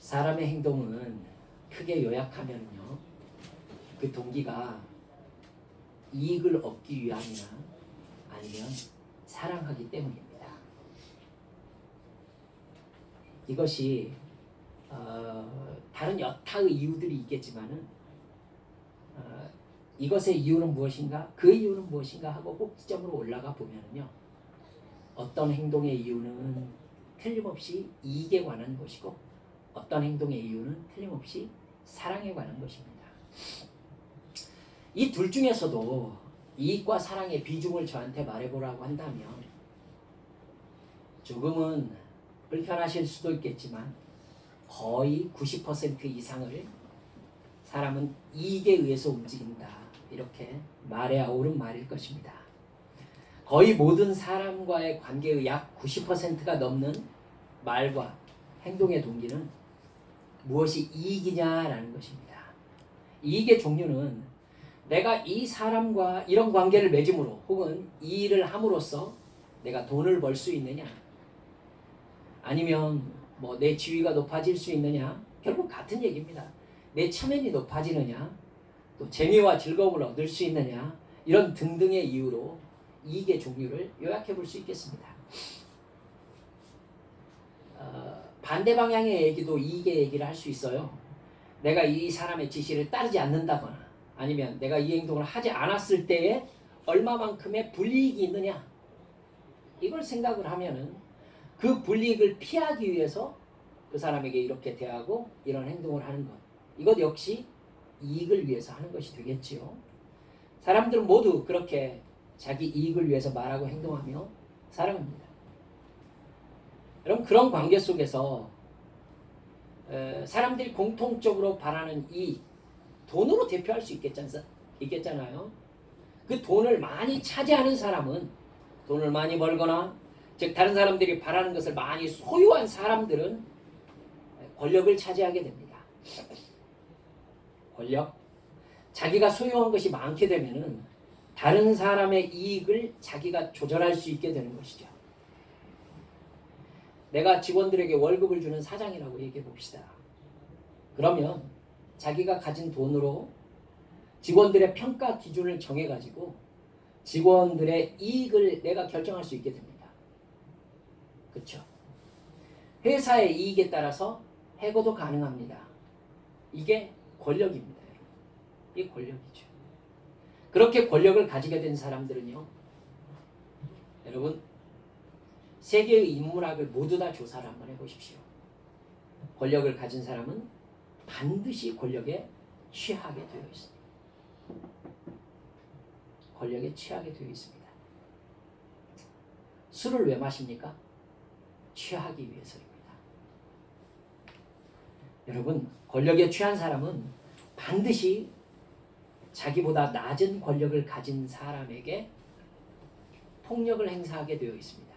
사람의 행동은 크게 요약하면요, 그 동기가 이익을 얻기 위함이나 아니면 사랑하기 때문입니다. 이것이 다른 여타의 이유들이 있겠지만은 이것의 이유는 무엇인가, 그 이유는 무엇인가 하고 꼭지점으로 올라가 보면은요, 어떤 행동의 이유는 틀림없이 이익에 관한 것이고 어떤 행동의 이유는 틀림없이 사랑에 관한 것입니다. 이 둘 중에서도 이익과 사랑의 비중을 저한테 말해보라고 한다면 조금은 불편하실 수도 있겠지만 거의 90% 이상을 사람은 이익에 의해서 움직인다, 이렇게 말해야 옳은 말일 것입니다. 거의 모든 사람과의 관계의 약 90%가 넘는 말과 행동의 동기는 무엇이 이익이냐라는 것입니다. 이익의 종류는 내가 이 사람과 이런 관계를 맺음으로 혹은 이 일을 함으로써 내가 돈을 벌 수 있느냐, 아니면 뭐 내 지위가 높아질 수 있느냐, 결국 같은 얘기입니다. 내 체면이 높아지느냐, 또 재미와 즐거움을 얻을 수 있느냐, 이런 등등의 이유로 이익의 종류를 요약해 볼 수 있겠습니다. 반대 방향의 얘기도 이익의 얘기를 할 수 있어요. 내가 이 사람의 지시를 따르지 않는다거나 아니면 내가 이 행동을 하지 않았을 때에 얼마만큼의 불이익이 있느냐, 이걸 생각을 하면은 그 불이익을 피하기 위해서 그 사람에게 이렇게 대하고 이런 행동을 하는 것, 이것 역시 이익을 위해서 하는 것이 되겠지요. 사람들은 모두 그렇게 자기 이익을 위해서 말하고 행동하며 살아갑니다. 여러분, 그런 관계 속에서 사람들이 공통적으로 바라는 이익, 돈으로 대표할 수 있겠잖아요. 그 돈을 많이 차지하는 사람은, 돈을 많이 벌거나 즉 다른 사람들이 바라는 것을 많이 소유한 사람들은 권력을 차지하게 됩니다. 권력, 자기가 소유한 것이 많게 되면은 다른 사람의 이익을 자기가 조절할 수 있게 되는 것이죠. 내가 직원들에게 월급을 주는 사장이라고 얘기해 봅시다. 그러면 자기가 가진 돈으로 직원들의 평가 기준을 정해가지고 직원들의 이익을 내가 결정할 수 있게 됩니다. 그렇죠? 회사의 이익에 따라서 해고도 가능합니다. 이게 권력입니다. 이게 권력이죠. 그렇게 권력을 가지게 된 사람들은요, 여러분, 세계의 인문학을 모두 다 조사를 한번 해보십시오. 권력을 가진 사람은 반드시 권력에 취하게 되어 있습니다. 권력에 취하게 되어 있습니다. 술을 왜 마십니까? 취하기 위해서입니다. 여러분, 권력에 취한 사람은 반드시 자기보다 낮은 권력을 가진 사람에게 폭력을 행사하게 되어 있습니다.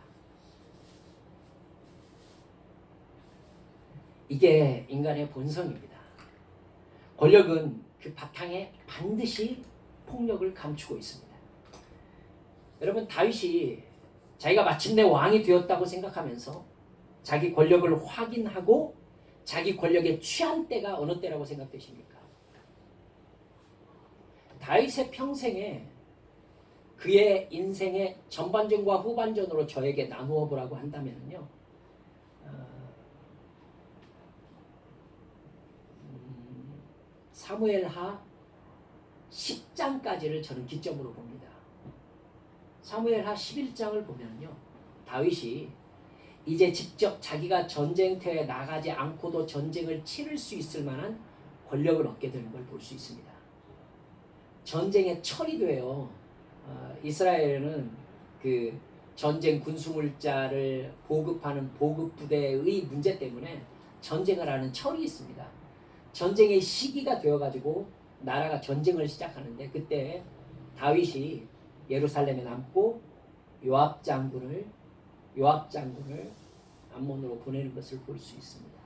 이게 인간의 본성입니다. 권력은 그 바탕에 반드시 폭력을 감추고 있습니다. 여러분, 다윗이 자기가 마침내 왕이 되었다고 생각하면서 자기 권력을 확인하고 자기 권력에 취한 때가 어느 때라고 생각되십니까? 다윗의 평생에 그의 인생의 전반전과 후반전으로 저에게 나누어 보라고 한다면요, 사무엘하 10장까지를 저는 기점으로 봅니다. 사무엘하 11장을 보면요, 다윗이 이제 직접 자기가 전쟁터에 나가지 않고도 전쟁을 치를 수 있을 만한 권력을 얻게 되는 걸 볼 수 있습니다. 전쟁에 철이 돼요. 이스라엘은 그 전쟁 군수물자를 보급하는 보급부대의 문제 때문에 전쟁을 하는 철이 있습니다. 전쟁의 시기가 되어가지고 나라가 전쟁을 시작하는데, 그때 다윗이 예루살렘에 남고 요압 장군을 암몬으로 보내는 것을 볼 수 있습니다.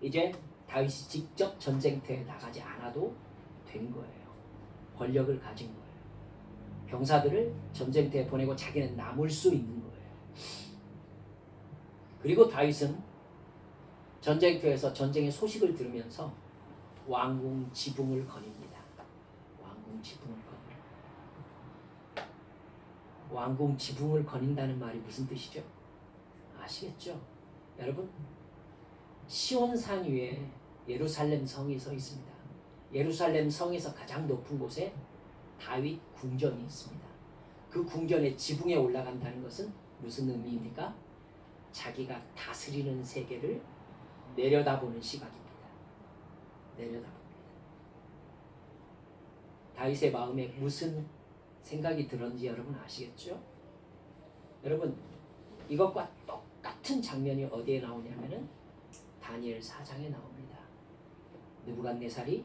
이제 다윗이 직접 전쟁터에 나가지 않아도 된 거예요. 권력을 가진 거예요. 병사들을 전쟁터에 보내고 자기는 남을 수 있는 거예요. 그리고 다윗은 전쟁터에서 전쟁의 소식을 들으면서 왕궁 지붕을 거닙니다. 왕궁 지붕을 거니. 왕궁 지붕을 거닌다는 말이 무슨 뜻이죠? 아시겠죠? 여러분, 시온산 위에 예루살렘 성이 서 있습니다. 예루살렘 성에서 가장 높은 곳에 다윗 궁전이 있습니다. 그 궁전의 지붕에 올라간다는 것은 무슨 의미입니까? 자기가 다스리는 세계를 내려다보는 시각입니다. 내려다봅니다. 다윗의 마음에 무슨 생각이 들었는지 여러분 아시겠죠? 여러분, 이것과 똑같은 장면이 어디에 나오냐면은 다니엘 4장에 나옵니다. 느부갓네살이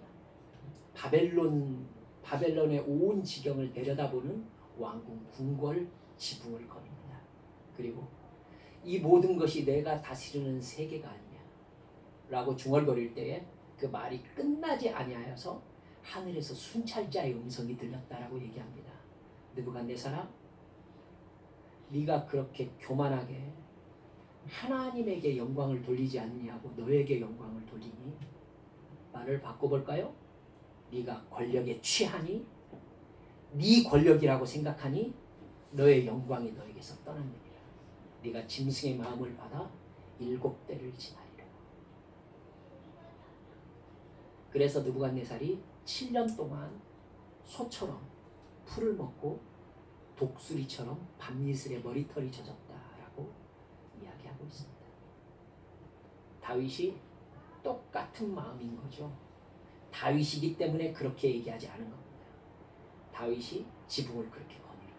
바벨론의 온 지경을 내려다보는 왕궁 궁궐 지붕을 거닙니다. 그리고 이 모든 것이 내가 다스리는 세계가 아니냐 라고 중얼거릴 때에 그 말이 끝나지 아니하여서 하늘에서 순찰자의 음성이 들렸다라고 얘기합니다. 느부갓네살아, 네가 그렇게 교만하게 하나님에게 영광을 돌리지 않냐고 너에게 영광을 돌리니? 말을 바꿔볼까요? 네가 권력에 취하니? 네 권력이라고 생각하니? 너의 영광이 너에게서 떠났느니라. 네가 짐승의 마음을 받아 7대를 지나리라. 그래서 느부갓네살이 7년 동안 소처럼 풀을 먹고 독수리처럼 밤이슬에 머리털이 젖었다라고 이야기하고 있습니다. 다윗이 똑같은 마음인 거죠. 다윗이기 때문에 그렇게 얘기하지 않은 겁니다. 다윗이 지붕을 그렇게 거니라.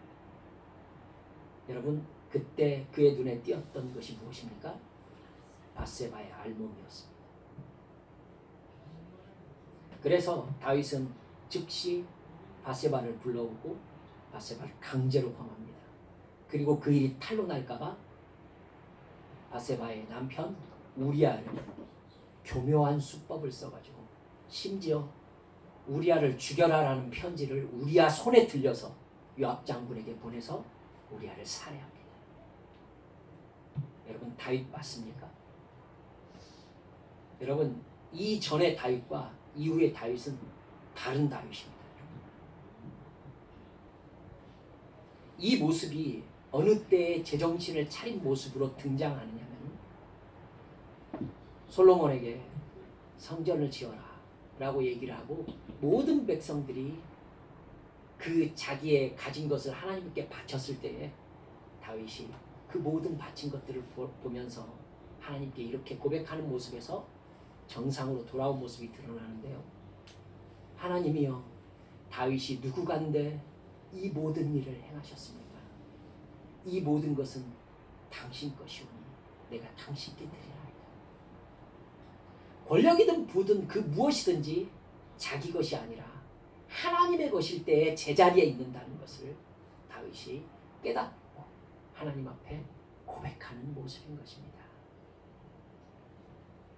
여러분, 그때 그의 눈에 띄었던 것이 무엇입니까? 밧세바의 알몸이었습니다. 그래서 다윗은 즉시 밧세바를 불러오고 밧세바를 강제로 범합니다. 그리고 그 일이 탈로 날까봐 밧세바의 남편 우리아를 교묘한 수법을 써가지고 심지어 우리아를 죽여라라는 편지를 우리아 손에 들려서 요압 장군에게 보내서 우리아를 살해합니다. 여러분, 다윗 맞습니까? 여러분, 이전의 다윗과 이후의 다윗은 다른 다윗입니다. 이 모습이 어느 때의 제정신을 차린 모습으로 등장하느냐면 솔로몬에게 성전을 지어라 라고 얘기를 하고 모든 백성들이 그 자기의 가진 것을 하나님께 바쳤을 때에 다윗이 그 모든 바친 것들을 보면서 하나님께 이렇게 고백하는 모습에서 정상으로 돌아온 모습이 드러나는데요. 하나님이여, 다윗이 누구간데 이 모든 일을 행하셨습니까? 이 모든 것은 당신 것이오니 내가 당신께 드리라이다. 권력이든 부든 그 무엇이든지 자기 것이 아니라 하나님의 것일 때에 제자리에 있는다는 것을 다윗이 깨닫고 하나님 앞에 고백하는 모습인 것입니다.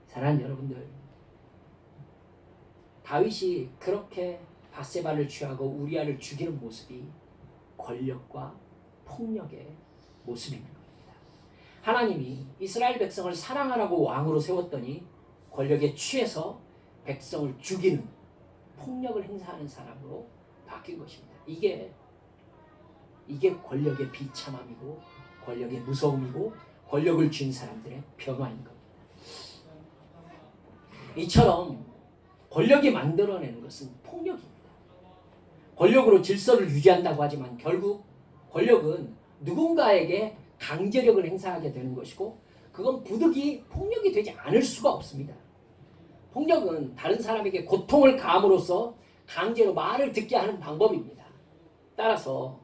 사랑하는 여러분들, 다윗이 그렇게 밧세바를 취하고 우리아를 죽이는 모습이 권력과 폭력의 모습인 겁니다. 하나님이 이스라엘 백성을 사랑하라고 왕으로 세웠더니 권력에 취해서 백성을 죽이는 폭력을 행사하는 사람으로 바뀐 것입니다. 이게 권력의 비참함이고 권력의 무서움이고 권력을 쥔 사람들의 변화인 겁니다. 이처럼 권력이 만들어내는 것은 폭력입니다. 권력으로 질서를 유지한다고 하지만 결국 권력은 누군가에게 강제력을 행사하게 되는 것이고 그건 부득이 폭력이 되지 않을 수가 없습니다. 폭력은 다른 사람에게 고통을 가함으로써 강제로 말을 듣게 하는 방법입니다. 따라서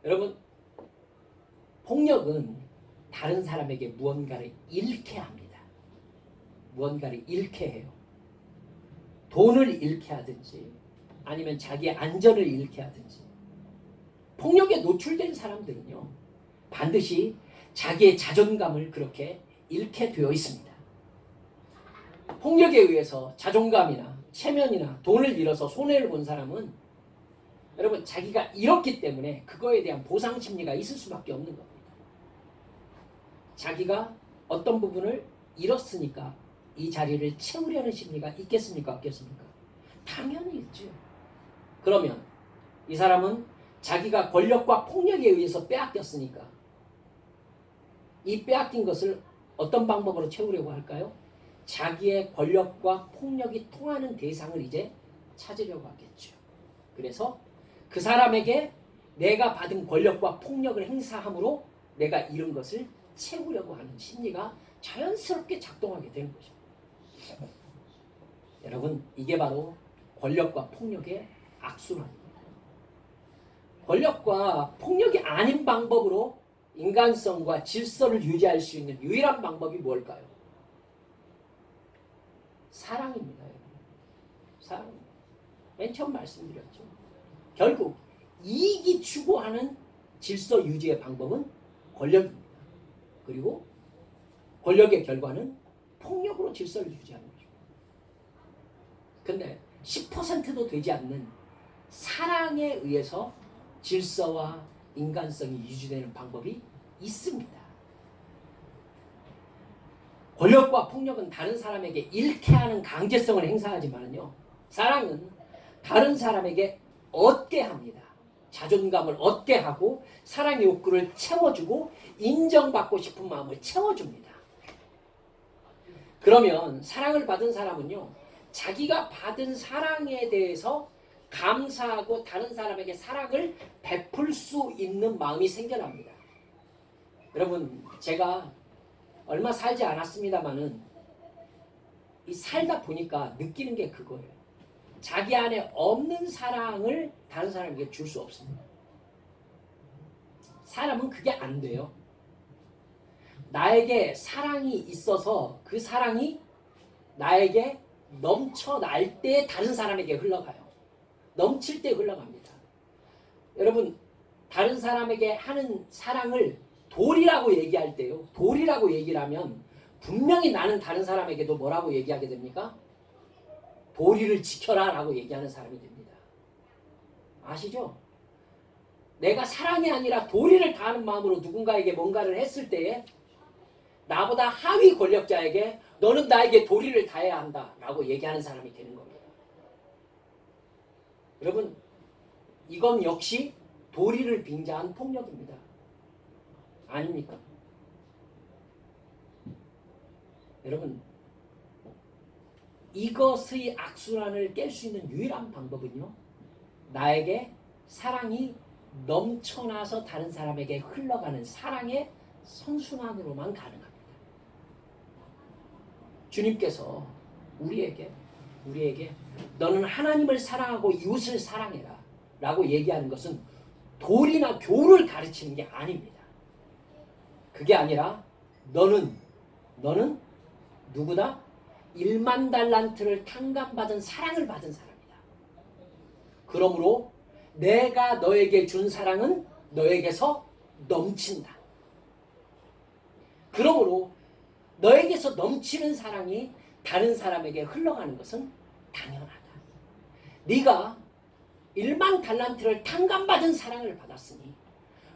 여러분, 폭력은 다른 사람에게 무언가를 잃게 합니다. 무언가를 잃게 해요. 돈을 잃게 하든지 아니면 자기의 안전을 잃게 하든지. 폭력에 노출된 사람들은요, 반드시 자기의 자존감을 그렇게 잃게 되어 있습니다. 폭력에 의해서 자존감이나 체면이나 돈을 잃어서 손해를 본 사람은 여러분, 자기가 잃었기 때문에 그거에 대한 보상 심리가 있을 수밖에 없는 겁니다. 자기가 어떤 부분을 잃었으니까 이 자리를 채우려는 심리가 있겠습니까? 없겠습니까? 당연히 있죠. 그러면 이 사람은 자기가 권력과 폭력에 의해서 빼앗겼으니까 이 빼앗긴 것을 어떤 방법으로 채우려고 할까요? 자기의 권력과 폭력이 통하는 대상을 이제 찾으려고 하겠죠. 그래서 그 사람에게 내가 받은 권력과 폭력을 행사함으로 내가 잃은 것을 채우려고 하는 심리가 자연스럽게 작동하게 되는 거죠. 여러분, 이게 바로 권력과 폭력의 악순환입니다. 권력과 폭력이 아닌 방법으로 인간성과 질서를 유지할 수 있는 유일한 방법이 뭘까요? 사랑입니다. 사랑입니다. 맨 처음 말씀드렸죠. 결국 이익이 추구하는 질서 유지의 방법은 권력입니다. 그리고 권력의 결과는 폭력으로 질서를 유지하는 거죠. 근데 10%도 되지 않는 사랑에 의해서 질서와 인간성이 유지되는 방법이 있습니다. 권력과 폭력은 다른 사람에게 잃게 하는 강제성을 행사하지만요, 사랑은 다른 사람에게 얻게 합니다. 자존감을 얻게 하고 사랑의 욕구를 채워주고 인정받고 싶은 마음을 채워줍니다. 그러면 사랑을 받은 사람은요, 자기가 받은 사랑에 대해서 감사하고 다른 사람에게 사랑을 베풀 수 있는 마음이 생겨납니다. 여러분, 제가 얼마 살지 않았습니다만은 이 살다 보니까 느끼는 게 그거예요. 자기 안에 없는 사랑을 다른 사람에게 줄 수 없습니다. 사람은 그게 안 돼요. 나에게 사랑이 있어서 그 사랑이 나에게 넘쳐날 때 다른 사람에게 흘러가요. 넘칠 때 흘러갑니다. 여러분, 다른 사람에게 하는 사랑을 도리라고 얘기할 때요, 도리라고 얘기를 하면 분명히 나는 다른 사람에게도 뭐라고 얘기하게 됩니까? 도리를 지켜라 라고 얘기하는 사람이 됩니다. 아시죠? 내가 사랑이 아니라 도리를 다하는 마음으로 누군가에게 뭔가를 했을 때에 나보다 하위 권력자에게 너는 나에게 도리를 다해야 한다 라고 얘기하는 사람이 되는 겁니다. 여러분, 이건 역시 도리를 빙자한 폭력입니다. 아닙니까? 여러분, 이것의 악순환을 깰 수 있는 유일한 방법은요, 나에게 사랑이 넘쳐나서 다른 사람에게 흘러가는 사랑의 선순환으로만 가능합니다. 주님께서 우리에게 너는 하나님을 사랑하고 이웃을 사랑해라 라고 얘기하는 것은 도리나 교를 가르치는 게 아닙니다. 그게 아니라 너는 누구다? 1만 달란트를 탕감받은 사랑을 받은 사람이다. 그러므로 내가 너에게 준 사랑은 너에게서 넘친다. 그러므로 너에게서 넘치는 사랑이 다른 사람에게 흘러가는 것은 당연하다. 네가 1만 달란트를 탕감받은 사랑을 받았으니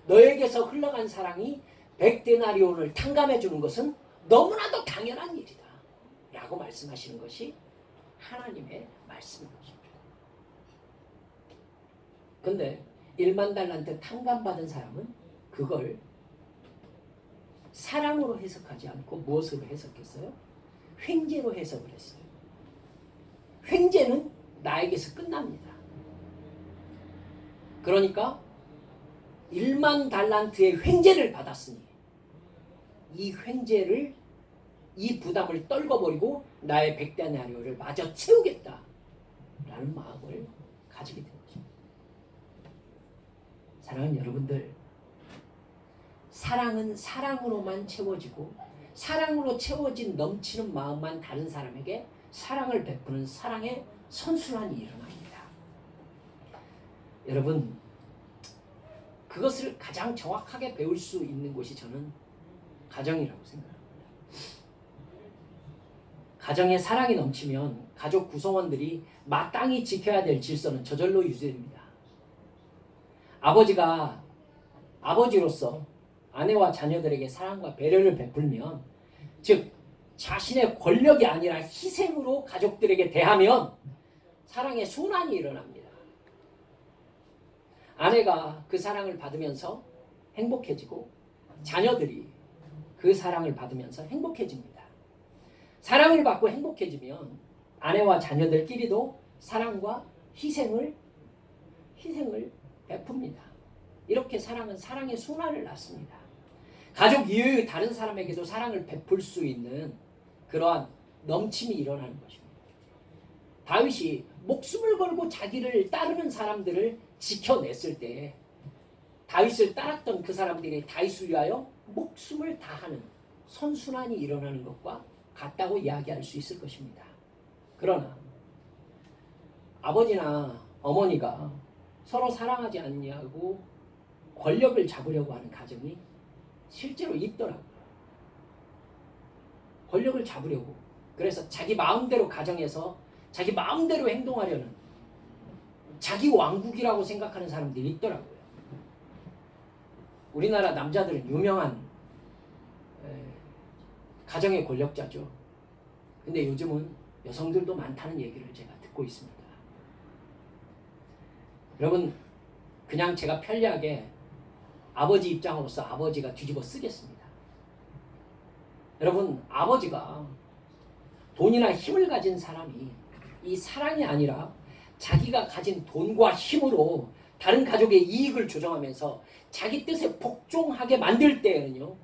너에게서 흘러간 사랑이 100데나리온을 탕감해 주는 것은 너무나도 당연한 일이다 라고 말씀하시는 것이 하나님의 말씀인 것입니다. 근데 1만 달란트 탕감받은 사람은 그걸 사랑으로 해석하지 않고 무엇으로 해석했어요? 횡재로 해석을 했어요. 횡재는 나에게서 끝납니다. 그러니까 1만 달란트의 횡재를 받았으니 이 횡재를, 이 부담을 떨궈버리고 나의 100데나리온을 마저 채우겠다 라는 마음을 가지게 된 거죠. 사랑하는 여러분들, 사랑은 사랑으로만 채워지고 사랑으로 채워진 넘치는 마음만 다른 사람에게 사랑을 베푸는 사랑의 선순환이 일어납니다. 여러분, 그것을 가장 정확하게 배울 수 있는 곳이 저는 가정이라고 생각합니다. 가정에 사랑이 넘치면 가족 구성원들이 마땅히 지켜야 될 질서는 저절로 유지됩니다. 아버지가 아버지로서 아내와 자녀들에게 사랑과 배려를 베풀면, 즉 자신의 권력이 아니라 희생으로 가족들에게 대하면 사랑의 순환이 일어납니다. 아내가 그 사랑을 받으면서 행복해지고 자녀들이 그 사랑을 받으면서 행복해집니다. 사랑을 받고 행복해지면 아내와 자녀들끼리도 사랑과 희생을 베풉니다. 이렇게 사랑은 사랑의 순환을 낳습니다. 가족 이외의 다른 사람에게도 사랑을 베풀 수 있는 그러한 넘침이 일어나는 것입니다. 다윗이 목숨을 걸고 자기를 따르는 사람들을 지켜냈을 때 다윗을 따랐던 그 사람들이 다윗을 위하여 목숨을 다하는 선순환이 일어나는 것과 같다고 이야기할 수 있을 것입니다. 그러나 아버지나 어머니가 서로 사랑하지 않냐고 권력을 잡으려고 하는 가정이 실제로 있더라고요. 권력을 잡으려고. 그래서 자기 마음대로 가정에서 자기 마음대로 행동하려는 자기 왕국이라고 생각하는 사람들이 있더라고요. 우리나라 남자들은 유명한 가정의 권력자죠. 근데 요즘은 여성들도 많다는 얘기를 제가 듣고 있습니다. 여러분, 그냥 제가 편리하게 아버지 입장으로서 아버지가 뒤집어 쓰겠습니다. 여러분, 아버지가 돈이나 힘을 가진 사람이 이 사랑이 아니라 자기가 가진 돈과 힘으로 다른 가족의 이익을 조정하면서 자기 뜻에 복종하게 만들 때에는요,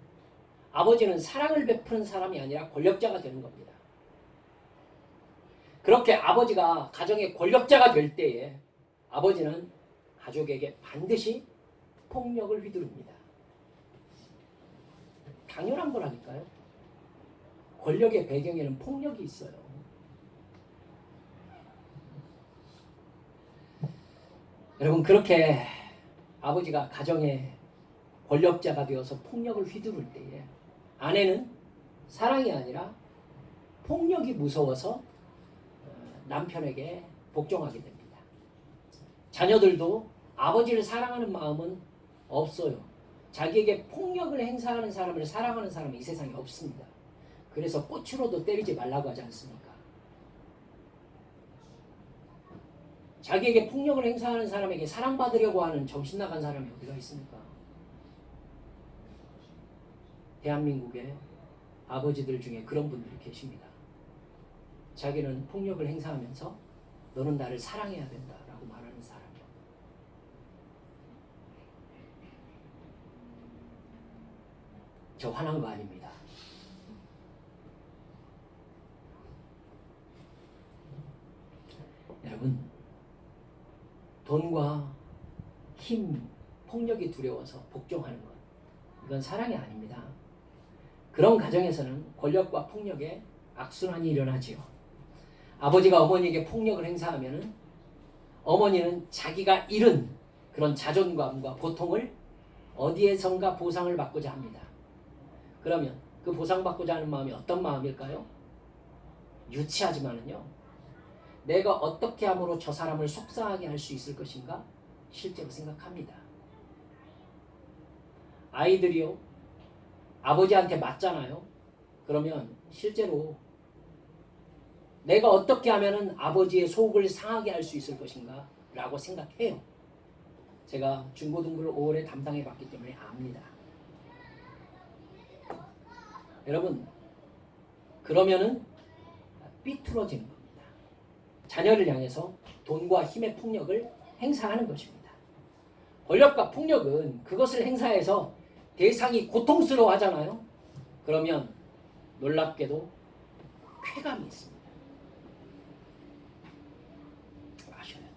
아버지는 사랑을 베푸는 사람이 아니라 권력자가 되는 겁니다. 그렇게 아버지가 가정의 권력자가 될 때에 아버지는 가족에게 반드시 폭력을 휘두릅니다. 당연한 거라니까요. 권력의 배경에는 폭력이 있어요. 여러분, 그렇게 아버지가 가정의 권력자가 되어서 폭력을 휘두를 때에 아내는 사랑이 아니라 폭력이 무서워서 남편에게 복종하게 됩니다. 자녀들도 아버지를 사랑하는 마음은 없어요. 자기에게 폭력을 행사하는 사람을 사랑하는 사람은 이 세상에 없습니다. 그래서 꽃으로도 때리지 말라고 하지 않습니까? 자기에게 폭력을 행사하는 사람에게 사랑받으려고 하는 정신나간 사람이 어디가 있습니까? 대한민국의 아버지들 중에 그런 분들이 계십니다. 자기는 폭력을 행사하면서 너는 나를 사랑해야 된다라고 말하는 사람. 저 화난 거 아닙니다. 여러분, 돈과 힘, 폭력이 두려워서 복종하는 것, 이건 사랑이 아닙니다. 그런 가정에서는 권력과 폭력의 악순환이 일어나지요. 아버지가 어머니에게 폭력을 행사하면 어머니는 자기가 잃은 그런 자존감과 보통을 어디에선가 보상을 받고자 합니다. 그러면 그 보상받고자 하는 마음이 어떤 마음일까요? 유치하지만은요, 내가 어떻게 함으로 저 사람을 속상하게 할 수 있을 것인가 실제로 생각합니다. 아이들이요, 아버지한테 맞잖아요. 그러면 실제로 내가 어떻게 하면 아버지의 속을 상하게 할 수 있을 것인가 라고 생각해요. 제가 중고등부를 오래 담당해 봤기 때문에 압니다. 여러분, 그러면은 삐뚤어지는 겁니다. 자녀를 향해서 돈과 힘의 폭력을 행사하는 것입니다. 권력과 폭력은 그것을 행사해서 대상이 고통스러워 하잖아요. 그러면 놀랍게도 쾌감이 있습니다. 아셔야 돼요.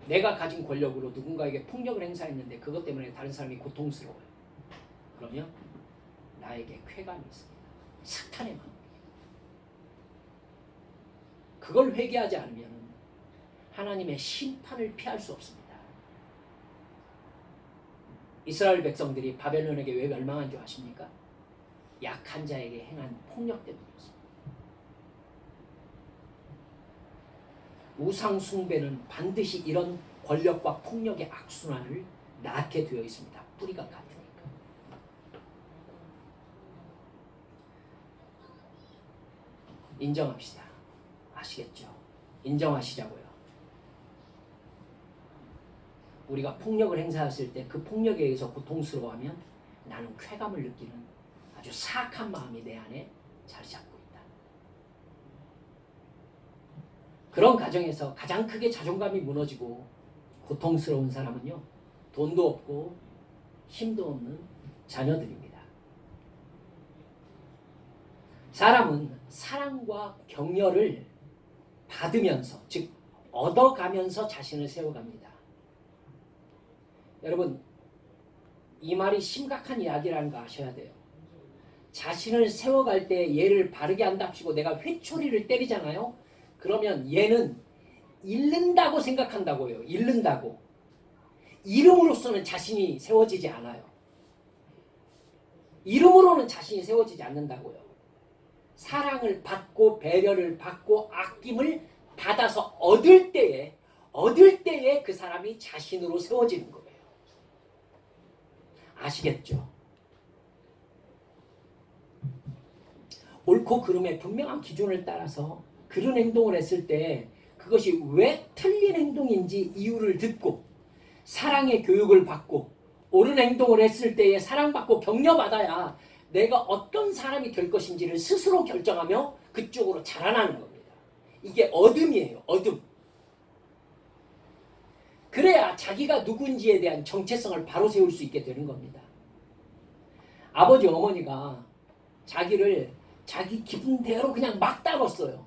내가 가진 권력으로 누군가에게 폭력을 행사했는데 그것 때문에 다른 사람이 고통스러워요. 그러면 나에게 쾌감이 있습니다. 사탄의 마음. 그걸 회개하지 않으면 하나님의 심판을 피할 수 없습니다. 이스라엘 백성들이 바벨론에게 왜 멸망한 줄 아십니까? 약한 자에게 행한 폭력 때문이었습니다. 우상 숭배는 반드시 이런 권력과 폭력의 악순환을 낳게 되어 있습니다. 뿌리가 같으니까. 인정합시다. 아시겠죠? 인정하시자고요. 우리가 폭력을 행사했을 때 그 폭력에 의해서 고통스러워하면 나는 쾌감을 느끼는 아주 사악한 마음이 내 안에 자리 잡고 있다. 그런 가정에서 가장 크게 자존감이 무너지고 고통스러운 사람은요, 돈도 없고 힘도 없는 자녀들입니다. 사람은 사랑과 격려를 받으면서, 즉 얻어가면서 자신을 세워갑니다. 여러분, 이 말이 심각한 이야기라는 거 아셔야 돼요. 자신을 세워갈 때 얘를 바르게 한답시고 내가 회초리를 때리잖아요. 그러면 얘는 잃는다고 생각한다고요. 잃는다고. 이름으로서는 자신이 세워지지 않아요. 이름으로는 자신이 세워지지 않는다고요. 사랑을 받고 배려를 받고 아낌을 받아서 얻을 때에 그 사람이 자신으로 세워지는 거예요. 아시겠죠? 옳고 그름의 분명한 기준을 따라서 그런 행동을 했을 때 그것이 왜 틀린 행동인지 이유를 듣고 사랑의 교육을 받고 옳은 행동을 했을 때에 사랑받고 격려받아야 내가 어떤 사람이 될 것인지를 스스로 결정하며 그쪽으로 자라나는 겁니다. 이게 어둠이에요. 어둠. 그래야 자기가 누군지에 대한 정체성을 바로 세울 수 있게 되는 겁니다. 아버지 어머니가 자기를 자기 기분대로 그냥 막 다뤘어요.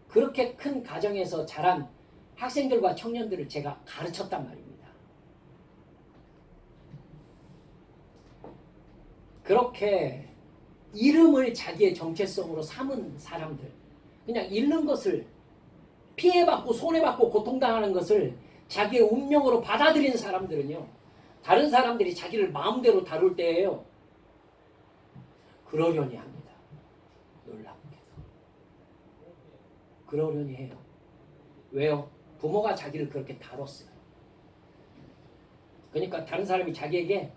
그렇게 큰 가정에서 자란 학생들과 청년들을 제가 가르쳤단 말입니다. 그렇게 이름을 자기의 정체성으로 삼은 사람들, 그냥 잃는 것을 피해받고 손해받고 고통당하는 것을 자기의 운명으로 받아들인 사람들은요, 다른 사람들이 자기를 마음대로 다룰 때에요, 그러려니 합니다. 놀랍게도. 그러려니 해요. 왜요? 부모가 자기를 그렇게 다뤘어요. 그러니까 다른 사람이 자기에게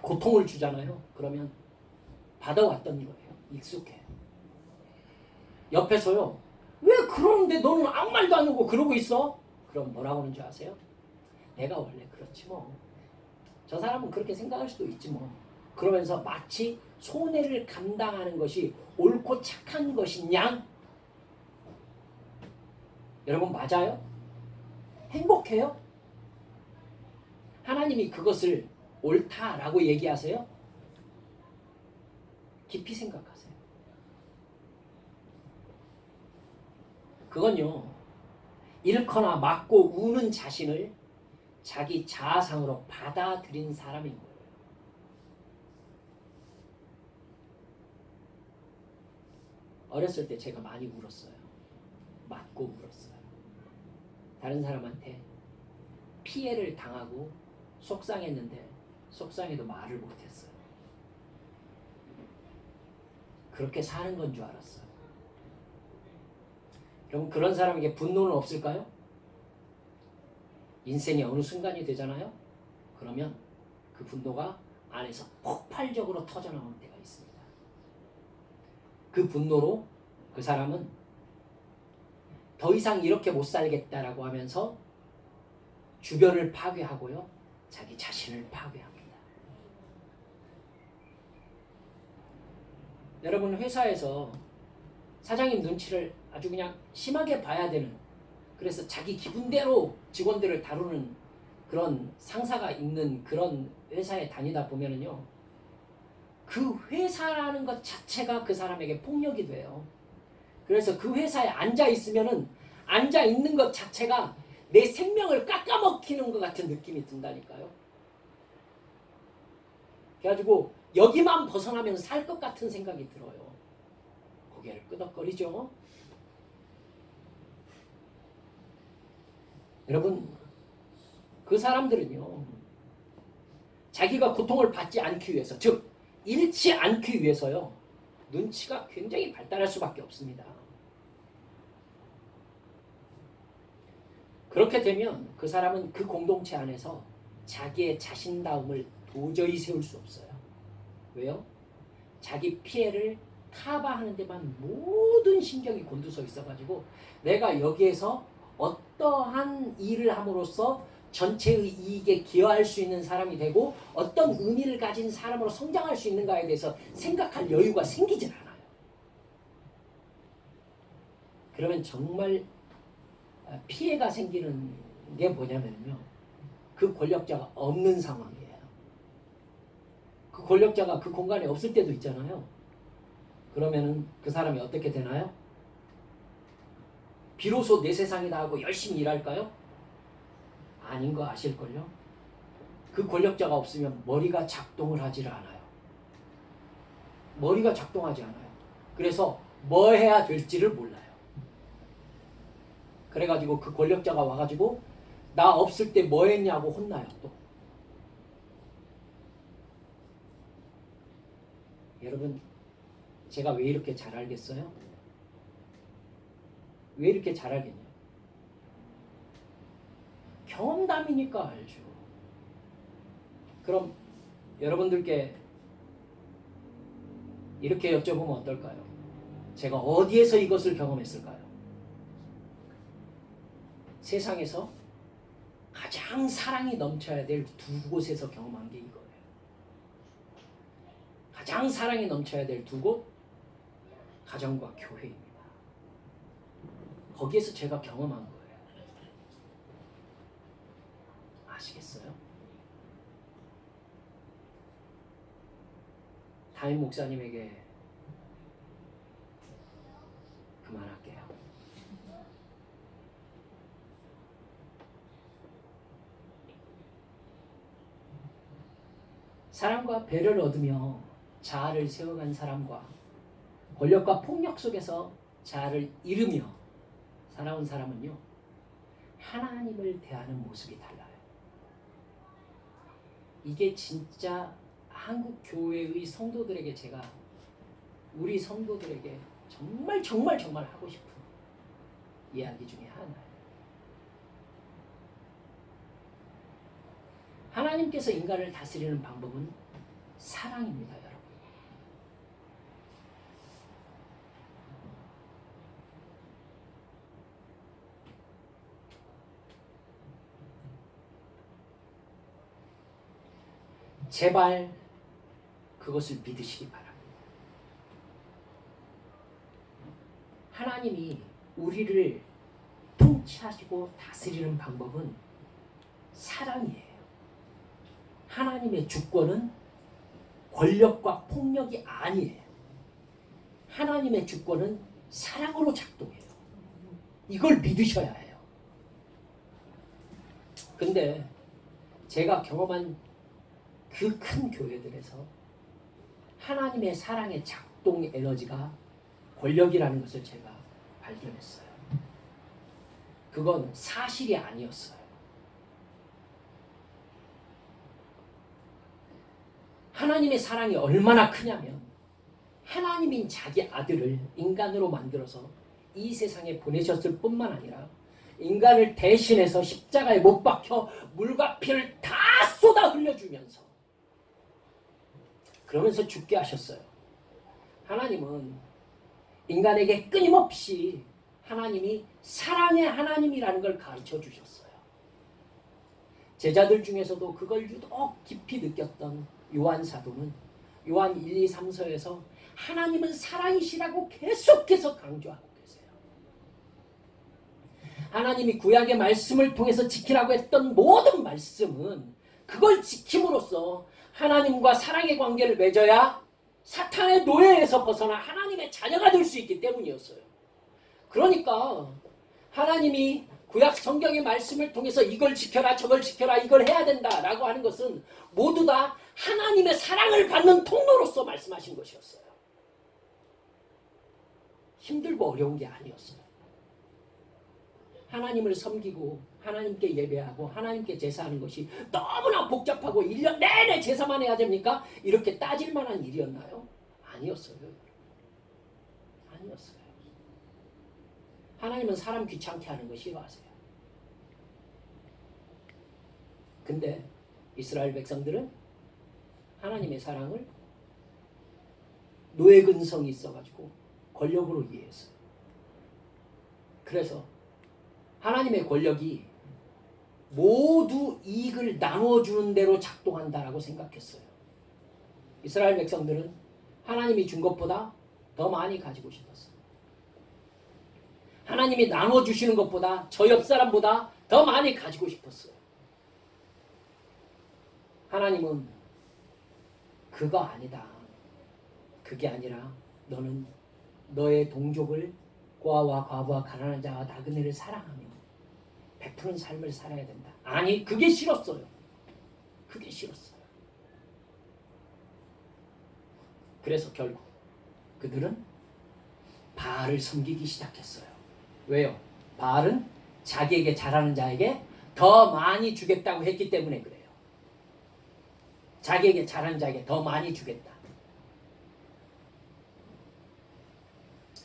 고통을 주잖아요. 그러면 받아왔던 거예요. 익숙해. 옆에서요, 왜 그러는데 너는 아무 말도 안 하고 그러고 있어? 그럼 뭐라고 하는 줄 아세요? 내가 원래 그렇지 뭐. 저 사람은 그렇게 생각할 수도 있지 뭐. 그러면서 마치 손해를 감당하는 것이 옳고 착한 것인 양. 여러분, 맞아요? 행복해요? 하나님이 그것을 옳다라고 얘기하세요? 깊이 생각하세요. 그건요, 잃거나 맞고 우는 자신을 자기 자아상으로 받아들인 사람인 거예요. 어렸을 때 제가 많이 울었어요. 맞고 울었어요. 다른 사람한테 피해를 당하고 속상했는데 속상해도 말을 못했어요. 그렇게 사는 건 줄 알았어요. 그럼 그런 사람에게 분노는 없을까요? 인생이 어느 순간이 되잖아요. 그러면 그 분노가 안에서 폭발적으로 터져나오는 때가 있습니다. 그 분노로 그 사람은 더 이상 이렇게 못 살겠다라고 하면서 주변을 파괴하고요, 자기 자신을 파괴합니다. 여러분, 회사에서 사장님 눈치를 아주 그냥 심하게 봐야 되는, 그래서 자기 기분대로 직원들을 다루는 그런 상사가 있는 그런 회사에 다니다 보면은요, 그 회사라는 것 자체가 그 사람에게 폭력이 돼요. 그래서 그 회사에 앉아 있으면은 앉아 있는 것 자체가 내 생명을 깎아먹히는 것 같은 느낌이 든다니까요. 그래가지고 여기만 벗어나면 살 것 같은 생각이 들어요. 고개를 끄덕거리죠. 여러분, 그 사람들은요, 자기가 고통을 받지 않기 위해서, 즉 잃지 않기 위해서요, 눈치가 굉장히 발달할 수밖에 없습니다. 그렇게 되면 그 사람은 그 공동체 안에서 자기의 자신다움을 도저히 세울 수 없어요. 왜요? 자기 피해를 카바 하는 데만 모든 신경이 곤두서 있어가지고 내가 여기에서 어떠한 일을 함으로써 전체의 이익에 기여할 수 있는 사람이 되고 어떤 의미를 가진 사람으로 성장할 수 있는가에 대해서 생각할 여유가 생기질 않아요. 그러면 정말 피해가 생기는 게 뭐냐면요. 그 권력자가 없는 상황이에요. 그 권력자가 그 공간에 없을 때도 있잖아요. 그러면은 그 사람이 어떻게 되나요? 비로소 내 세상이다 하고 열심히 일할까요? 아닌 거 아실걸요? 그 권력자가 없으면 머리가 작동을 하질 않아요. 머리가 작동하지 않아요. 그래서 뭐 해야 될지를 몰라요. 그래가지고 그 권력자가 와가지고 나 없을 때 뭐 했냐고 혼나요 또. 여러분 제가 왜 이렇게 잘 알겠어요? 왜 이렇게 잘 알겠냐? 경험담이니까 알죠. 그럼 여러분들께 이렇게 여쭤보면 어떨까요? 제가 어디에서 이것을 경험했을까요? 세상에서 가장 사랑이 넘쳐야 될 두 곳에서 경험한 게 이거예요. 가장 사랑이 넘쳐야 될 두 곳, 가정과 교회입니다. 거기에서 제가 경험한 거예요. 아시겠어요? 담임 목사님에게 그만할게요. 사랑과 배를 얻으며 자아를 세워간 사람과 권력과 폭력 속에서 자아를 잃으며 살아온 사람은요, 하나님을 대하는 모습이 달라요. 이게 진짜 한국 교회의 성도들에게 제가 우리 성도들에게 정말 하고 싶은 이야기 중에 하나예요. 하나님께서 인간을 다스리는 방법은 사랑입니다, 여러분. 제발 그것을 믿으시기 바랍니다. 하나님이 우리를 통치하시고 다스리는 방법은 사랑이에요. 하나님의 주권은 권력과 폭력이 아니에요. 하나님의 주권은 사랑으로 작동해요. 이걸 믿으셔야 해요. 근데 제가 경험한 그 큰 교회들에서 하나님의 사랑의 작동 에너지가 권력이라는 것을 제가 발견했어요. 그건 사실이 아니었어요. 하나님의 사랑이 얼마나 크냐면 하나님인 자기 아들을 인간으로 만들어서 이 세상에 보내셨을 뿐만 아니라 인간을 대신해서 십자가에 못 박혀 물과 피를 다 쏟아 흘려주면서 그러면서 죽게 하셨어요. 하나님은 인간에게 끊임없이 하나님이 사랑의 하나님이라는 걸 가르쳐 주셨어요. 제자들 중에서도 그걸 유독 깊이 느꼈던 요한 사도는 요한 1, 2, 3서에서 하나님은 사랑이시라고 계속해서 강조하고 계세요. 하나님이 구약의 말씀을 통해서 지키라고 했던 모든 말씀은 그걸 지킴으로써 하나님과 사랑의 관계를 맺어야 사탄의 노예에서 벗어나 하나님의 자녀가 될 수 있기 때문이었어요. 그러니까 하나님이 구약 성경의 말씀을 통해서 이걸 지켜라 저걸 지켜라 이걸 해야 된다라고 하는 것은 모두 다 하나님의 사랑을 받는 통로로서 말씀하신 것이었어요. 힘들고 어려운 게 아니었어요. 하나님을 섬기고 하나님께 예배하고 하나님께 제사하는 것이 너무나 복잡하고 1년 내내 제사만 해야 됩니까? 이렇게 따질 만한 일이었나요? 아니었어요. 아니었어요. 하나님은 사람 귀찮게 하는 거 싫어하세요. 근데 이스라엘 백성들은 하나님의 사랑을 노예 근성이 있어가지고 권력으로 이해했어요. 그래서 하나님의 권력이 모두 이익을 나눠주는 대로 작동한다라고 생각했어요. 이스라엘 백성들은 하나님이 준 것보다 더 많이 가지고 싶었어요. 하나님이 나눠주시는 것보다 저 옆 사람보다 더 많이 가지고 싶었어요. 하나님은 그거 아니다. 그게 아니라 너는 너의 동족을 고아와 과부와 가난한 자와 나그네를 사랑하며 베푸는 삶을 살아야 된다. 아니, 그게 싫었어요. 그게 싫었어요. 그래서 결국 그들은 바알을 섬기기 시작했어요. 왜요? 바알은 자기에게 잘하는 자에게 더 많이 주겠다고 했기 때문에 그래요. 자기에게 잘하는 자에게 더 많이 주겠다.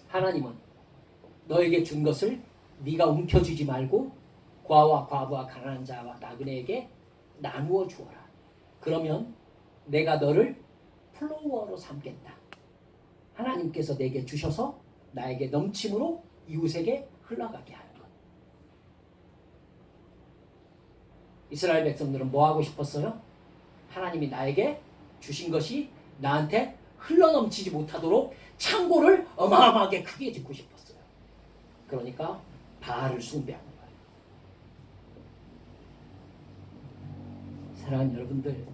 하나님은 너에게 준 것을 네가 움켜쥐지 말고 고아와 과부와 가난한 자와 나그네에게 나누어 주어라. 그러면 내가 너를 플로워로 삼겠다. 하나님께서 내게 주셔서 나에게 넘침으로 이웃에게 흘러가게 하는 것. 이스라엘 백성들은 뭐 하고 싶었어요? 하나님이 나에게 주신 것이 나한테 흘러넘치지 못하도록 창고를 어마어마하게 크게 짓고 싶었어요. 그러니까 바알을 숭배하는 거예요. 사랑하는 여러분들,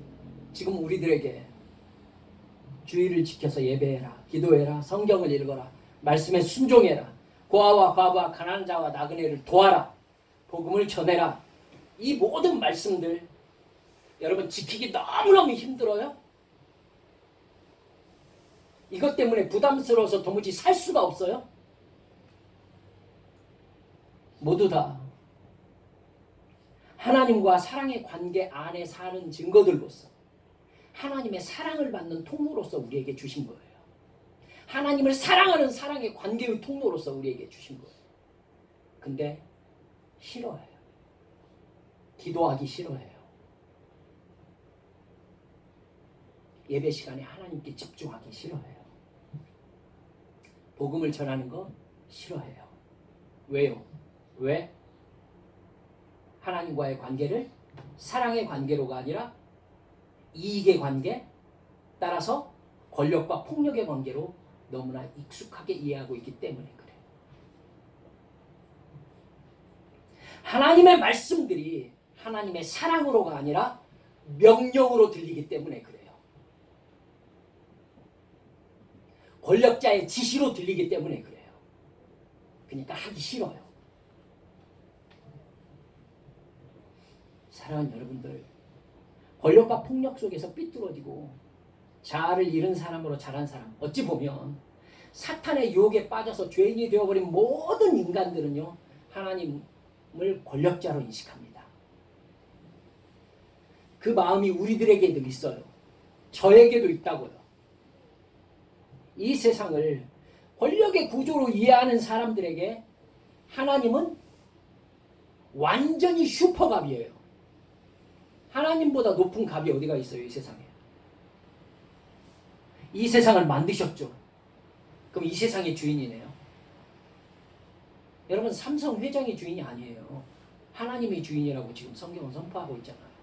지금 우리들에게 주의를 지켜서 예배해라, 기도해라, 성경을 읽어라, 말씀에 순종해라, 고아와 과부와 가난한 자와 나그네를 도와라, 복음을 전해라, 이 모든 말씀들 여러분 지키기 너무너무 힘들어요? 이것 때문에 부담스러워서 도무지 살 수가 없어요? 모두 다 하나님과 사랑의 관계 안에 사는 증거들로서 하나님의 사랑을 받는 통로로서 우리에게 주신 거예요. 하나님을 사랑하는 사랑의 관계의 통로로서 우리에게 주신 거예요. 근데 싫어해요. 기도하기 싫어해요. 예배 시간에 하나님께 집중하기 싫어해요. 복음을 전하는 거 싫어해요. 왜요? 왜? 하나님과의 관계를 사랑의 관계로가 아니라 이익의 관계, 따라서 권력과 폭력의 관계로 너무나 익숙하게 이해하고 있기 때문에 그래요. 하나님의 말씀들이 하나님의 사랑으로가 아니라 명령으로 들리기 때문에 그래요. 권력자의 지시로 들리기 때문에 그래요. 그러니까 하기 싫어요. 사랑하는 여러분들, 권력과 폭력 속에서 삐뚤어지고 자아를 잃은 사람으로 자란 사람, 어찌 보면 사탄의 유혹에 빠져서 죄인이 되어버린 모든 인간들은요, 하나님을 권력자로 인식합니다. 그 마음이 우리들에게도 있어요. 저에게도 있다고요. 이 세상을 권력의 구조로 이해하는 사람들에게 하나님은 완전히 슈퍼갑이에요. 하나님보다 높은 갑이 어디가 있어요, 이 세상에? 이 세상을 만드셨죠. 그럼 이 세상의 주인이네요. 여러분, 삼성 회장이 주인이 아니에요. 하나님이 주인이라고 지금 성경은 선포하고 있잖아요.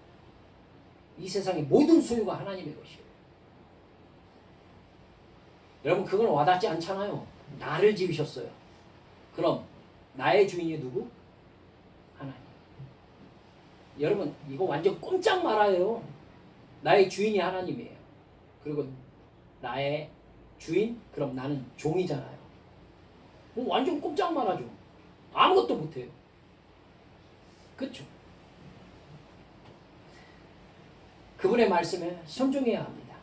이 세상의 모든 소유가 하나님의 것이에요. 여러분, 그건 와닿지 않잖아요. 나를 지으셨어요. 그럼 나의 주인이 누구? 하나님. 여러분, 이거 완전 꼼짝 말아요. 나의 주인이 하나님이에요. 그리고 나의 주인? 그럼 나는 종이잖아요. 완전 꼼짝 말아죠. 아무것도 못해요. 그렇죠? 그분의 말씀에 순종해야 합니다.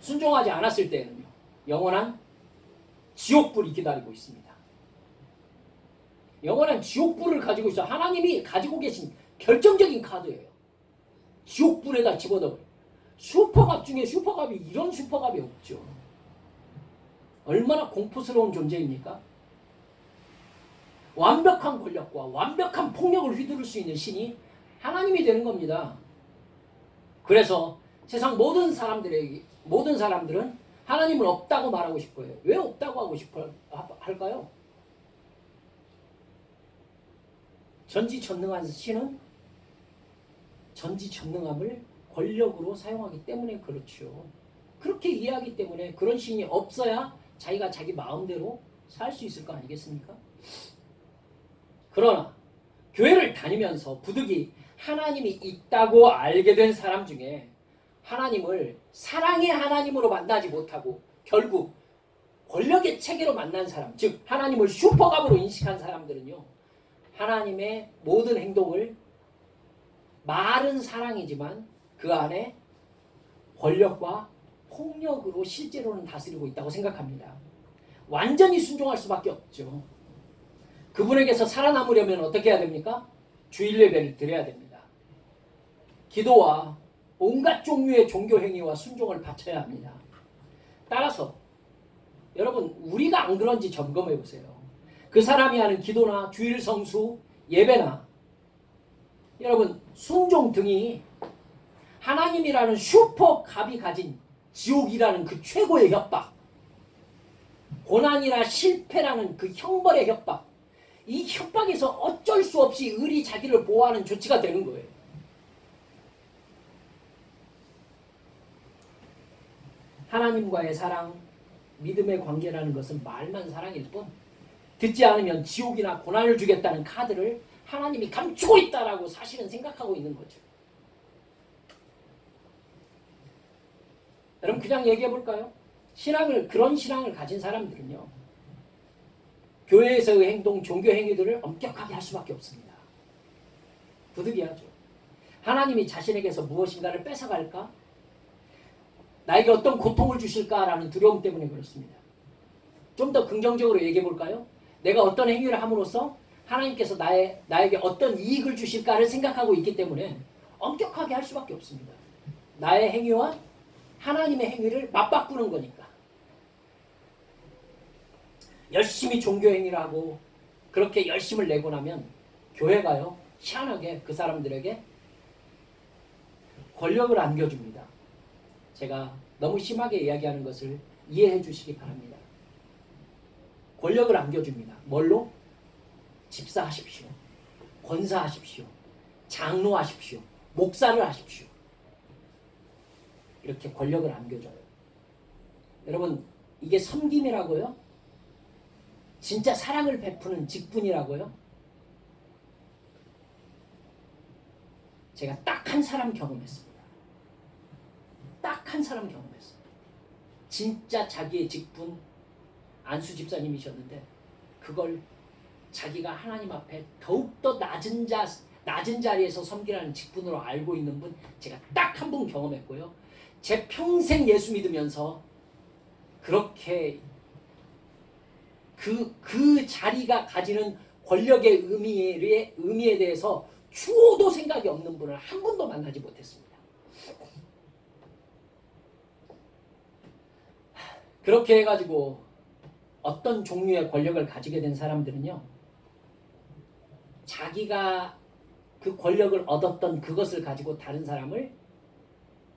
순종하지 않았을 때는요, 영원한 지옥불이 기다리고 있습니다. 영원한 지옥불을 가지고 있어. 하나님이 가지고 계신 결정적인 카드예요. 지옥불에다 집어넣어요. 슈퍼갑 중에 슈퍼갑이 이런 슈퍼갑이 없죠. 얼마나 공포스러운 존재입니까? 완벽한 권력과 완벽한 폭력을 휘두를 수 있는 신이 하나님이 되는 겁니다. 그래서 세상 모든 사람들은 하나님은 없다고 말하고 싶어요. 왜 없다고 하고 싶어 할까요? 전지전능한 신은 전지전능함을 권력으로 사용하기 때문에 그렇죠. 그렇게 이해하기 때문에 그런 신이 없어야 자기가 자기 마음대로 살 수 있을 거 아니겠습니까? 그러나 교회를 다니면서 부득이 하나님이 있다고 알게 된 사람 중에 하나님을 사랑의 하나님으로 만나지 못하고 결국 권력의 체계로 만난 사람, 즉 하나님을 슈퍼갑으로 인식한 사람들은요, 하나님의 모든 행동을 말은 사랑이지만 그 안에 권력과 폭력으로 실제로는 다스리고 있다고 생각합니다. 완전히 순종할 수밖에 없죠. 그분에게서 살아남으려면 어떻게 해야 됩니까? 주일 예배를 드려야 됩니다. 기도와 온갖 종류의 종교 행위와 순종을 바쳐야 합니다. 따라서 여러분, 우리가 안 그런지 점검해 보세요. 그 사람이 하는 기도나 주일 성수, 예배나 여러분 순종 등이 하나님이라는 슈퍼갑이 가진 지옥이라는 그 최고의 협박, 고난이나 실패라는 그 형벌의 협박, 이 협박에서 어쩔 수 없이 을이 자기를 보호하는 조치가 되는 거예요. 하나님과의 사랑, 믿음의 관계라는 것은 말만 사랑일 뿐 듣지 않으면 지옥이나 고난을 주겠다는 카드를 하나님이 감추고 있다라고 사실은 생각하고 있는 거죠. 여러분 그냥 얘기해 볼까요? 그런 신앙을 가진 사람들은요, 교회에서의 행동, 종교 행위들을 엄격하게 할 수밖에 없습니다. 부득이하죠. 하나님이 자신에게서 무엇인가를 뺏어갈까? 나에게 어떤 고통을 주실까라는 두려움 때문에 그렇습니다. 좀 더 긍정적으로 얘기해 볼까요? 내가 어떤 행위를 함으로써 하나님께서 나에게 어떤 이익을 주실까를 생각하고 있기 때문에 엄격하게 할 수밖에 없습니다. 나의 행위와 하나님의 행위를 맞바꾸는 거니까. 열심히 종교 행위를 하고 그렇게 열심을 내고 나면 교회가요, 희한하게 그 사람들에게 권력을 안겨줍니다. 제가 너무 심하게 이야기하는 것을 이해해 주시기 바랍니다. 권력을 안겨줍니다. 뭘로? 집사하십시오. 권사하십시오. 장로하십시오. 목사를 하십시오. 이렇게 권력을 안겨줘요. 여러분 이게 섬김이라고요? 진짜 사랑을 베푸는 직분이라고요? 제가 딱 한 사람 경험했습니다. 딱 한 사람 경험했어요. 진짜 자기의 직분, 안수 집사님이셨는데 그걸 자기가 하나님 앞에 더욱더 낮은 자리에서 섬기라는 직분으로 알고 있는 분, 제가 딱 한 분 경험했고요. 제 평생 예수 믿으면서 그렇게 그 자리가 가지는 권력의 의미에 대해서 추호도 생각이 없는 분을 한 번도 만나지 못했습니다. 그렇게 해가지고 어떤 종류의 권력을 가지게 된 사람들은요, 자기가 그 권력을 얻었던 그것을 가지고 다른 사람을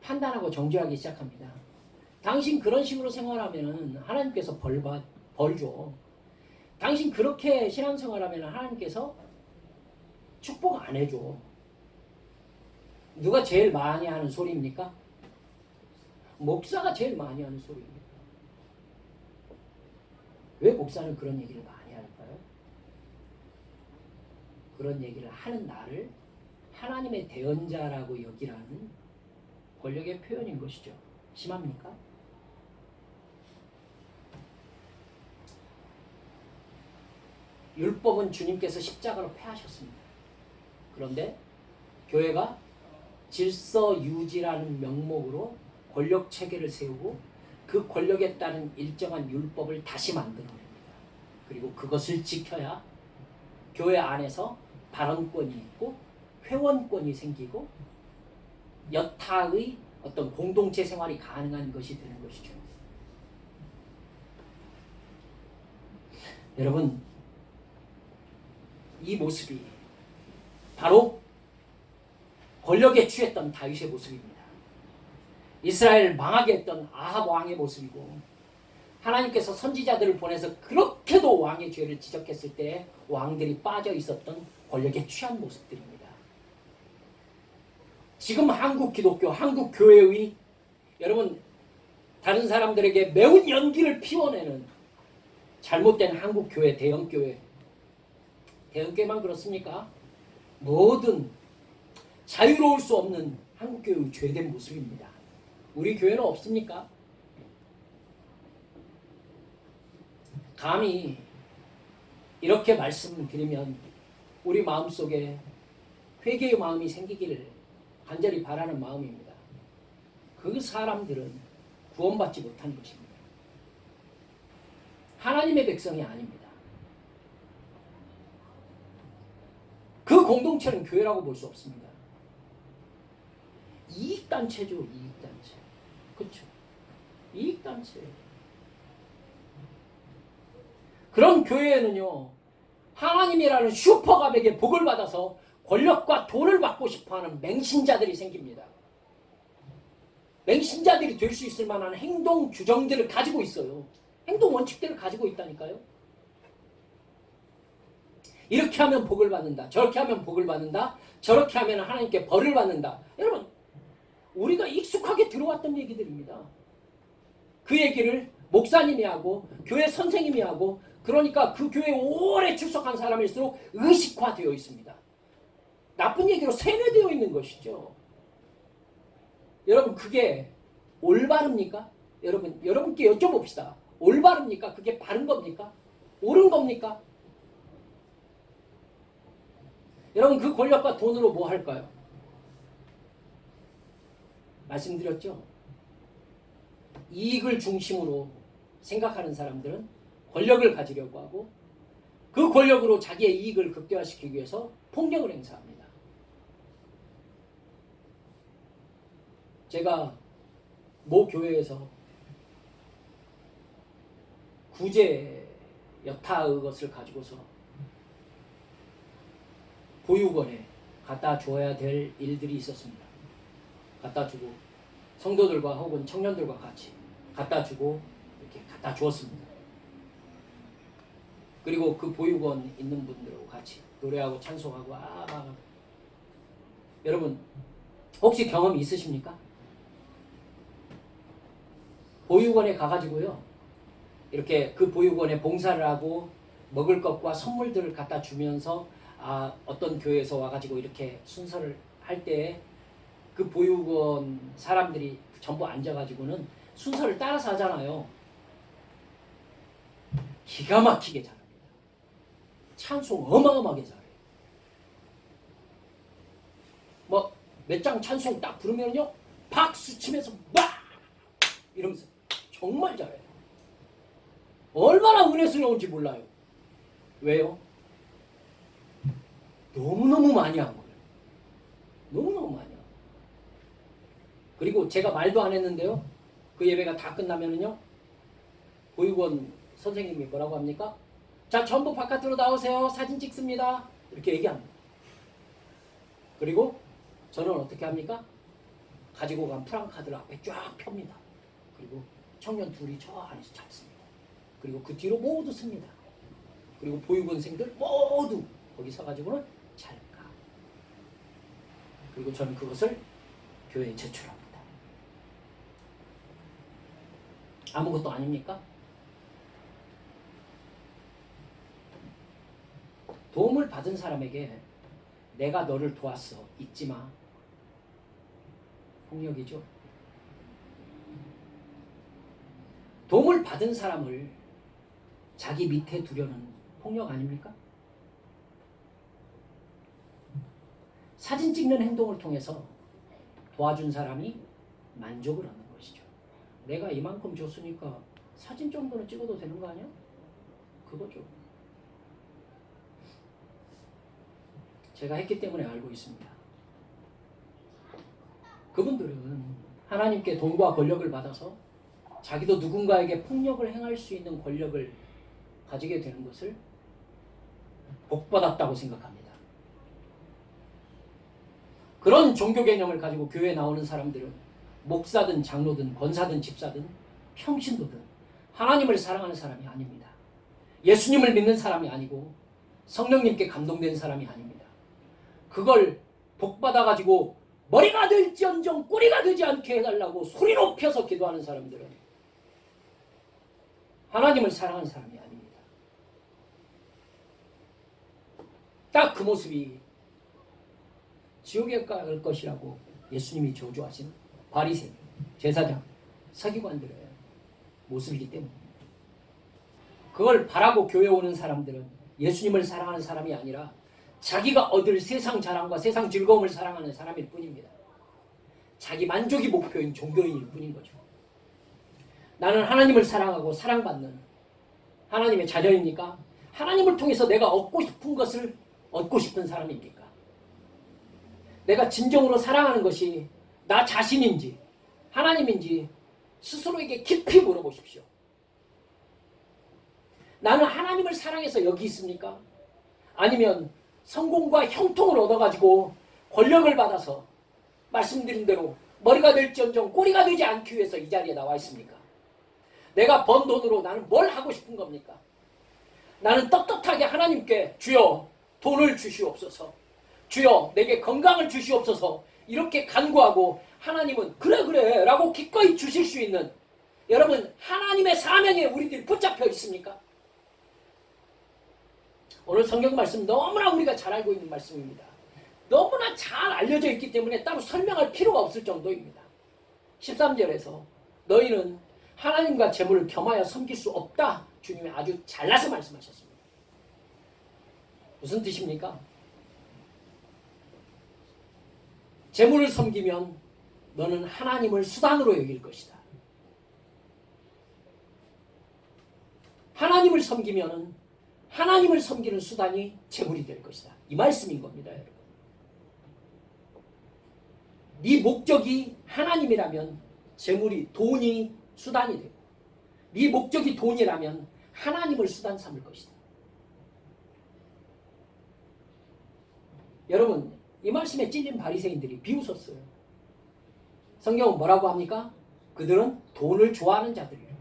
판단하고 정죄하기 시작합니다. 당신 그런 식으로 생활하면 하나님께서 벌 줘. 당신 그렇게 신앙생활하면 하나님께서 축복 안 해줘. 누가 제일 많이 하는 소리입니까? 목사가 제일 많이 하는 소리입니다. 왜 목사는 그런 얘기를 많이 할까요? 그런 얘기를 하는 나를 하나님의 대언자라고 여기라는 권력의 표현인 것이죠. 심합니까? 율법은 주님께서 십자가로 폐하셨습니다. 그런데 교회가 질서 유지라는 명목으로 권력 체계를 세우고 그 권력에 따른 일정한 율법을 다시 만들어냅니다. 그리고 그것을 지켜야 교회 안에서 발언권이 있고 회원권이 생기고 여타의 어떤 공동체 생활이 가능한 것이 되는 것이죠. 여러분, 이 모습이 바로 권력에 취했던 다윗의 모습입니다. 이스라엘을 망하게 했던 아합 왕의 모습이고, 하나님께서 선지자들을 보내서 그렇게도 왕의 죄를 지적했을 때 왕들이 빠져 있었던 권력에 취한 모습들입니다. 지금 한국 기독교, 한국 교회의 여러분 다른 사람들에게 매운 연기를 피워내는 잘못된 한국 교회, 대형교회, 대형교회만 그렇습니까? 모든 자유로울 수 없는 한국 교회의 죄된 모습입니다. 우리 교회는 없습니까? 감히 이렇게 말씀드리면 우리 마음속에 회개의 마음이 생기기를 간절히 바라는 마음입니다. 그 사람들은 구원받지 못한 것입니다. 하나님의 백성이 아닙니다. 그 공동체는 교회라고 볼 수 없습니다. 이익단체죠, 이익단체. 그렇죠. 이익단체. 그런 교회에는요, 하나님이라는 슈퍼갑에게 복을 받아서 권력과 돈을 받고 싶어하는 맹신자들이 생깁니다. 맹신자들이 될 수 있을 만한 행동 규정들을 가지고 있어요. 행동 원칙들을 가지고 있다니까요. 이렇게 하면 복을 받는다. 저렇게 하면 복을 받는다. 저렇게 하면 하나님께 벌을 받는다. 여러분, 우리가 익숙하게 들어왔던 얘기들입니다. 그 얘기를 목사님이 하고 교회 선생님이 하고, 그러니까 그 교회에 오래 출석한 사람일수록 의식화되어 있습니다. 나쁜 얘기로 세뇌되어 있는 것이죠. 여러분, 그게 올바릅니까? 여러분께 여쭤봅시다. 올바릅니까? 그게 바른 겁니까? 옳은 겁니까? 여러분, 그 권력과 돈으로 뭐 할까요? 말씀드렸죠? 이익을 중심으로 생각하는 사람들은 권력을 가지려고 하고, 그 권력으로 자기의 이익을 극대화시키기 위해서 폭력을 행사합니다. 제가 모 교회에서 구제 여타의 것을 가지고서 보육원에 갖다 줘야 될 일들이 있었습니다. 갖다 주고 성도들과 혹은 청년들과 같이 갖다 주고 이렇게 갖다 주었습니다. 그리고 그 보육원 있는 분들하고 같이 노래하고 찬송하고 여러분, 혹시 경험이 있으십니까? 보육원에 가가지고요, 이렇게 그 보육원에 봉사를 하고 먹을 것과 선물들을 갖다 주면서 어떤 교회에서 와가지고 이렇게 순서를 할 때 그 보육원 사람들이 전부 앉아가지고는 순서를 따라서 하잖아요. 기가 막히게 잘합니다. 찬송 어마어마하게 잘해요. 뭐 몇 장 찬송 딱 부르면요, 박수 치면서 막 이러면서 정말 잘해요. 얼마나 은혜스러운지 몰라요. 왜요? 너무너무 많이 한 거예요. 너무너무 많이 한 거예요. 그리고 제가 말도 안 했는데요, 그 예배가 다 끝나면은요, 보육원 선생님이 뭐라고 합니까? 자, 전부 바깥으로 나오세요. 사진 찍습니다. 이렇게 얘기합니다. 그리고 저는 어떻게 합니까? 가지고 간 프랑카드를 앞에 쫙 펴니다. 그리고 청년 둘이 저 안에서 잡습니다. 그리고 그 뒤로 모두 씁니다. 그리고 보육원생들 모두 거기 서가지고는 찰까. 그리고 저는 그것을 교회에 제출합니다. 아무것도 아닙니까? 도움을 받은 사람에게 내가 너를 도왔어, 잊지 마. 폭력이죠. 도움을 받은 사람을 자기 밑에 두려는 폭력 아닙니까? 사진 찍는 행동을 통해서 도와준 사람이 만족을 하는 것이죠. 내가 이만큼 줬으니까 사진 정도는 찍어도 되는 거 아니야? 그거죠. 제가 했기 때문에 알고 있습니다. 그분들은 하나님께 돈과 권력을 받아서 자기도 누군가에게 폭력을 행할 수 있는 권력을 가지게 되는 것을 복받았다고 생각합니다. 그런 종교 개념을 가지고 교회에 나오는 사람들은 목사든 장로든 권사든 집사든 평신도든 하나님을 사랑하는 사람이 아닙니다. 예수님을 믿는 사람이 아니고 성령님께 감동된 사람이 아닙니다. 그걸 복받아가지고 머리가 될지언정 꼬리가 되지 않게 해달라고 소리 높여서 기도하는 사람들은 하나님을 사랑하는 사람이 아닙니다. 딱 그 모습이 지옥에 갈 것이라고 예수님이 저주하신 바리새인, 제사장, 서기관들의 모습이기 때문입니다. 그걸 바라고 교회 오는 사람들은 예수님을 사랑하는 사람이 아니라 자기가 얻을 세상 자랑과 세상 즐거움을 사랑하는 사람일 뿐입니다. 자기 만족이 목표인 종교인일 뿐인 거죠. 나는 하나님을 사랑하고 사랑받는 하나님의 자녀입니까? 하나님을 통해서 내가 얻고 싶은 것을 얻고 싶은 사람입니까? 내가 진정으로 사랑하는 것이 나 자신인지 하나님인지 스스로에게 깊이 물어보십시오. 나는 하나님을 사랑해서 여기 있습니까? 아니면 성공과 형통을 얻어가지고 권력을 받아서 말씀드린 대로 머리가 될지언정 꼬리가 되지 않기 위해서 이 자리에 나와 있습니까? 내가 번 돈으로 나는 뭘 하고 싶은 겁니까? 나는 떳떳하게 하나님께 주여 돈을 주시옵소서, 주여 내게 건강을 주시옵소서 이렇게 간구하고 하나님은 그래 라고 기꺼이 주실 수 있는, 여러분 하나님의 사명에 우리들이 붙잡혀 있습니까? 오늘 성경 말씀 너무나 우리가 잘 알고 있는 말씀입니다. 너무나 잘 알려져 있기 때문에 따로 설명할 필요가 없을 정도입니다. 13절에서 너희는 하나님과 재물을 겸하여 섬길 수 없다. 주님이 아주 잘라서 말씀하셨습니다. 무슨 뜻입니까? 재물을 섬기면 너는 하나님을 수단으로 여길 것이다. 하나님을 섬기면은 하나님을 섬기는 수단이 재물이 될 것이다. 이 말씀인 겁니다, 여러분. 네 목적이 하나님이라면 재물이, 돈이 수단이 되고, 네 목적이 돈이라면 하나님을 수단 삼을 것이다. 여러분, 이 말씀에 찔린 바리새인들이 비웃었어요. 성경은 뭐라고 합니까? 그들은 돈을 좋아하는 자들이라.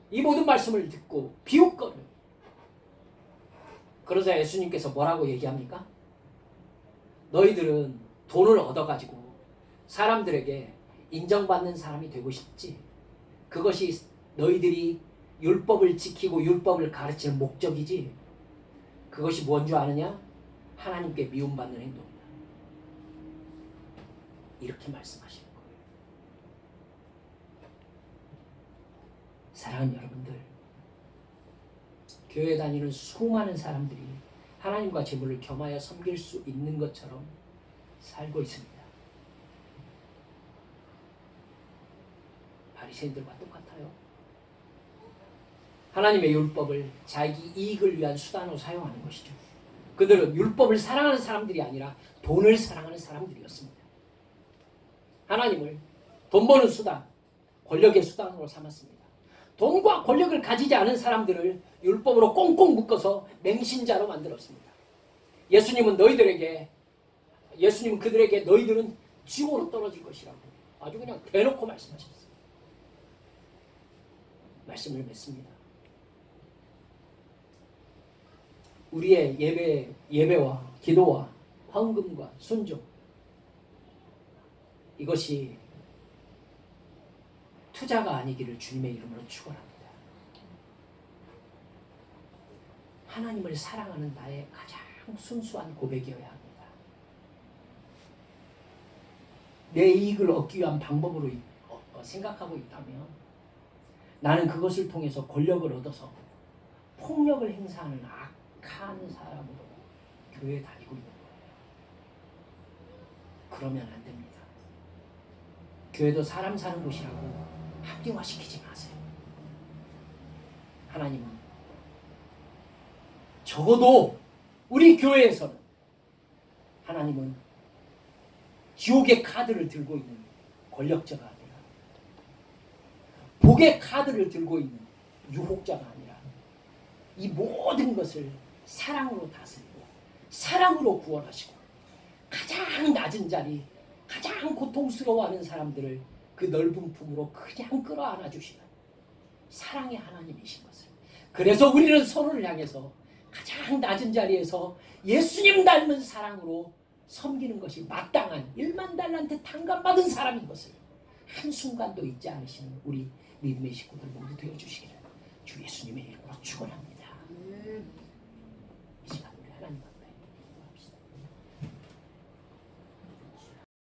이 모든 말씀을 듣고 비웃거려요. 그러자 예수님께서 뭐라고 얘기합니까? 너희들은 돈을 얻어가지고 사람들에게 인정받는 사람이 되고 싶지. 그것이 너희들이 율법을 지키고 율법을 가르치는 목적이지. 그것이 뭔 줄 아느냐? 하나님께 미움받는 행동이다. 이렇게 말씀하시는 거예요. 사랑하는 여러분들, 교회 다니는 수많은 사람들이 하나님과 재물을 겸하여 섬길 수 있는 것처럼 살고 있습니다. 바리새인들과 똑같아요. 하나님의 율법을 자기 이익을 위한 수단으로 사용하는 것이죠. 그들은 율법을 사랑하는 사람들이 아니라 돈을 사랑하는 사람들이었습니다. 하나님을 돈 버는 수단, 권력의 수단으로 삼았습니다. 돈과 권력을 가지지 않은 사람들을 율법으로 꽁꽁 묶어서 맹신자로 만들었습니다. 예수님은 그들에게 너희들은 지옥으로 떨어질 것이라고 아주 그냥 대놓고 말씀하셨어요. 말씀을 맺습니다. 우리의 예배와 기도와 헌금과 순종, 이것이 투자가 아니기를 주님의 이름으로 축원합니다. 하나님을 사랑하는 나의 가장 순수한 고백이어야 합니다. 내 이익을 얻기 위한 방법으로 생각하고 있다면 나는 그것을 통해서 권력을 얻어서 폭력을 행사하는 악한 사람으로 교회에 다니고 있는 거예요. 그러면 안 됩니다. 교회도 사람 사는 곳이라고 합리화시키지 마세요. 하나님은 적어도 우리 교회에서는 하나님은 지옥의 카드를 들고 있는 권력자가 아니라 복의 카드를 들고 있는 유혹자가 아니라 이 모든 것을 사랑으로 다스리고 사랑으로 구원하시고 가장 낮은 자리, 가장 고통스러워하는 사람들을 그 넓은 품으로 그냥 끌어안아 주시는 사랑의 하나님이신 것을. 그래서 우리는 서로를 향해서 가장 낮은 자리에서 예수님 닮은 사랑으로 섬기는 것이 마땅한 1만 달란트 탕감받은 사람인 것을 한순간도 잊지 않으시는 우리 믿음의 식구들 모두 되어주시기를 주 예수님의 이름으로 축원합니다.